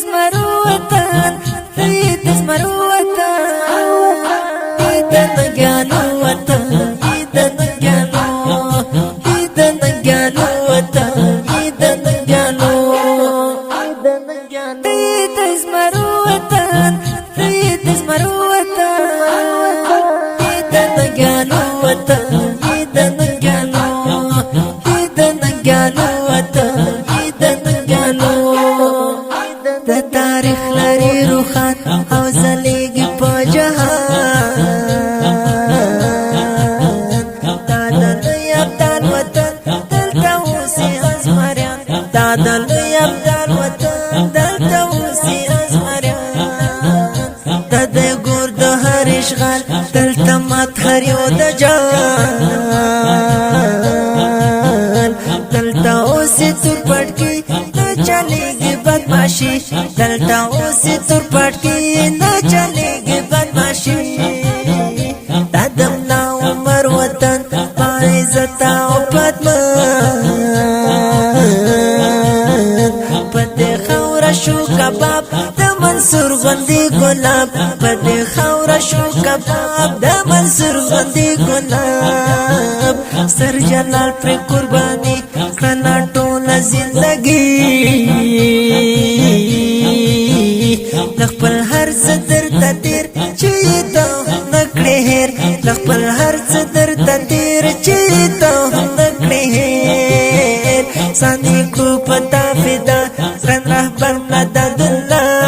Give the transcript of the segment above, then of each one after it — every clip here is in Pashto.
زمرو وطن د زمرو وطن د ننګیانو وطن د ننګیانو د ننګیانو وطن د ننګیانو د زمرو وطن د زمرو وطن د ننګیانو وطن د ننګیانو د ننګیانو وطن د ننګیانو د تاریخ لري روخان او زلیږي په جهان دا د لوی ابدال وطن دلته اوسي ازمریان دا د لوی ابدال وطن دلته اوسي ازمریان دا د ګور د هر اشغال دلته مات هر یو د جان دلته اوسي تور پټکی نه چلېږي بدماشي دلته اوسي تور پټکی نه چلېږي بدماشي دا د ملا عمر وطن باعزت او پدمن په دې خاوره شو کباب د منصور غوندې ګلاب په دې خاوره شو کباب د منصور غوندې ګلاب سر جلال پر قرباني کړه ټوله زندګي خپل هر څه درته تیر چې ته نکړې هېر خپل هر څه درته تیر چې ته نکړې هېر سانې کړو پتا فدا ګران رهبر مدد الله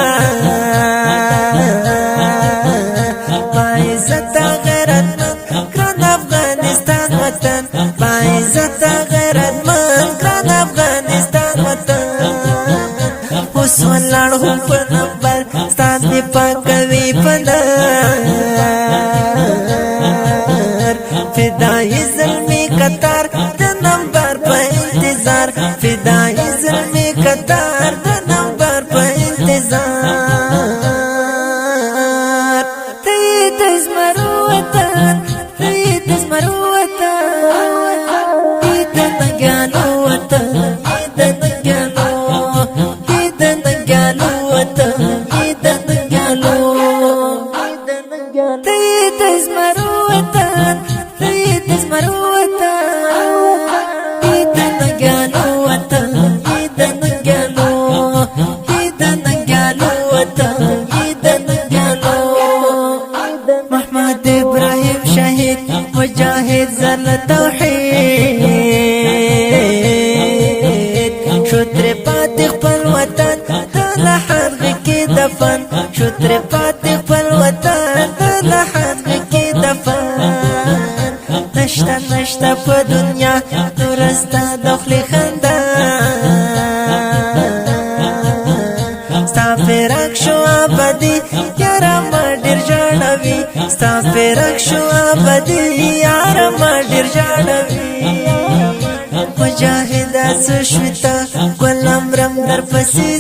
باعزت غیرتمند ګران افغانستان وطن باعزت غیرتمند ګران افغانستان وطن اوس ولاړ هم په نمبر ستا دې پاکوي پنار فدایي زلمي قطار د نمبر په انتظار فدایي زلمي قطار د نمبر په انتظار د زمرو وطن د زمرو وطن د ننګیانو وطن د ننګیانو د ننګیانو وطن د ننګیانو د زمرو وطن د زمرو وطن د ننګیانو وطن د ننګیانو د ننګیانو وطن د ننګیانو محمد ابراهیم شهید مجاهد زل توحید شو تر پاتې خپل وطن د لحد کې دفن شو تر پاتې خپل وطن د لحد کې دفن نشته نشته په دنیا نورستا د خولې خندا ستا فراق شو ابدي یاره ما ډېر ژړوي ستا فراق شو ابدي یاره ما ډېر ژړوي مجاهده څه شوې ته ګل امرم در پسې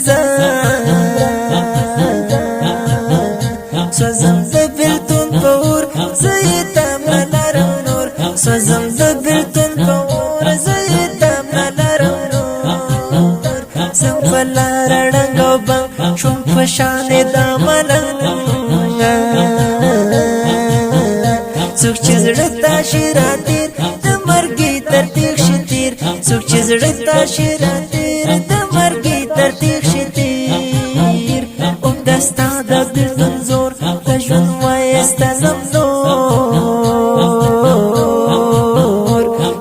سوزم د بېلتون په اور زه یې تمه لرم نور سوزم د بېلتون په اور زه یې تمه لرم نور زم په لاره ړنګ او بنګ شوم په شانې د ملنګ څوک چې زړه ته شي راتېر د مرګي تر تېغ شي تېر څوک چې زړه ته شي راتېر د مرګي تر تېغ شي تېر عمده ستا د بېلتون زور د ژوند وایسته زمزور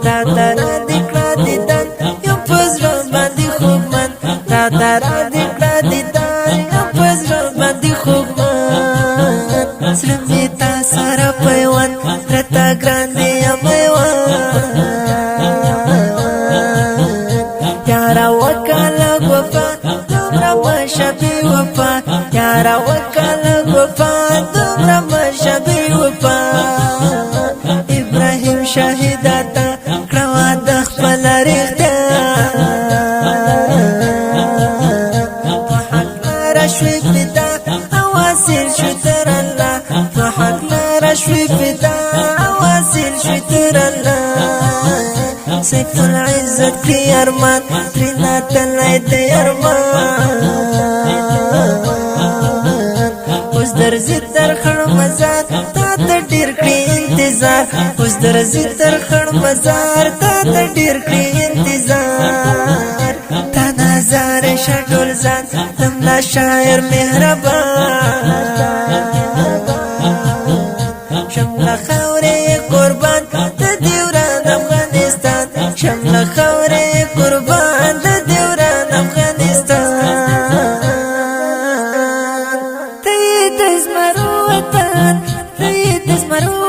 راته رادې کړه دیدن یم په زړه باندې خوږمن راته رادې کړه دیدن یم په زړه باندې خوږمن زړه مې تا سره پیوند راته ګران دی یم میوند یاره وکاله وفا دومره مشه بې وفا یاره وکاله وفا دومره مشه بې وفا ابراهیم شهیده ته کړه واده خپله رښتیا په حق لاره شوې فدا او حاصل شو تر الله په حق لاره شوې فدا او حاصل شو تر الله سیف العزت کړي ارمان ترېنه تللی دی ارمان درځي تر خړ مزار تا ته ډیر کړی انتظار اوس درځي تر خړ مزار تا ته ډیر کړی انتظار تا نظر شټول ځان تملا شاعر مهربان شمله خورې قربان د دیوران افغانستان شمله خورې قربان د دیوران افغانستان ته د زمرو وطن ته د زمرو